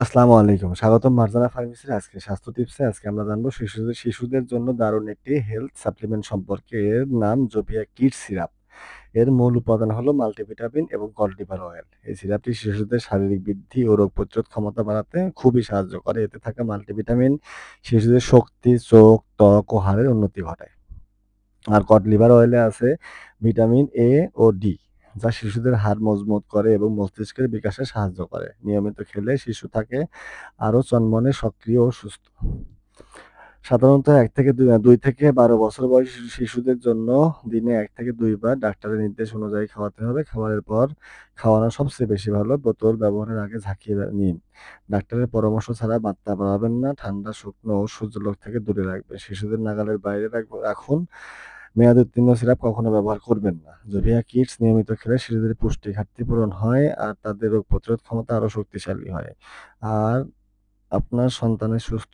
আসসালামু আলাইকুম। স্বাগতম মার্জানা ফার্মেসির আজকে স্বাস্থ্য টিপসে। আজকে আমরা জানবো শিশুদের জন্য দারুণ একটি হেলথ সাপ্লিমেন্ট সম্পর্কে। এর নাম জোভিয়া কিডস সিরাপ। এর মূল উপাদান হলো মাল্টিভিটামিন এবং কড লিভার অয়েল। এই সিরাপটি শিশুদের শারীরিক বৃদ্ধি ও রোগ প্রতিরোধ ক্ষমতা বাড়াতে খুবই সাহায্য করে। এতে থাকা মাল্টিভিটামিন শিশুদের শক্তি, চোখ, ত্বক ও হাড়ের উন্নতি ঘটায়। আর কড লিভার অয়েলে আছে ভিটামিন এ ও ডি, যা শিশুদের হাড় মজবুত করে এবং মস্তিষ্কের বিকাশে সাহায্য করে। নিয়মিত খেলে শিশু থাকে আরো চনমনে, সক্রিয় ও সুস্থ। সাধারণত ১ থেকে ২ থেকে ১২ বছর বয়সী শিশুদের জন্য দিনে ১ থেকে ২ বার ডাক্তারের নির্দেশ অনুযায়ী খাওয়াতে হবে। খাবারের পর খাওয়ানো সবচেয়ে বেশি ভালো। বোতল ব্যবহারের আগে ঝাঁকিয়ে নিন। ডাক্তারের পরামর্শ ছাড়া মাত্রা বাড়াবেন না। ঠান্ডা, শুকনো ও সূর্যালোক থেকে দূরে রাখবেন। শিশুদের নাগালের বাইরে রাখুন। মেয়াদ উত্তীর্ণ সিরাপ কখনো ব্যবহার করবেন না। জোভিয়া কিডস নিয়মিত খেলে শিশুদের পুষ্টি ঘাটতি পূরণ হয় আর তাদের রোগ প্রতিরোধ ক্ষমতা আরো শক্তিশালী হয়। আর আপনার সন্তানের সুস্থ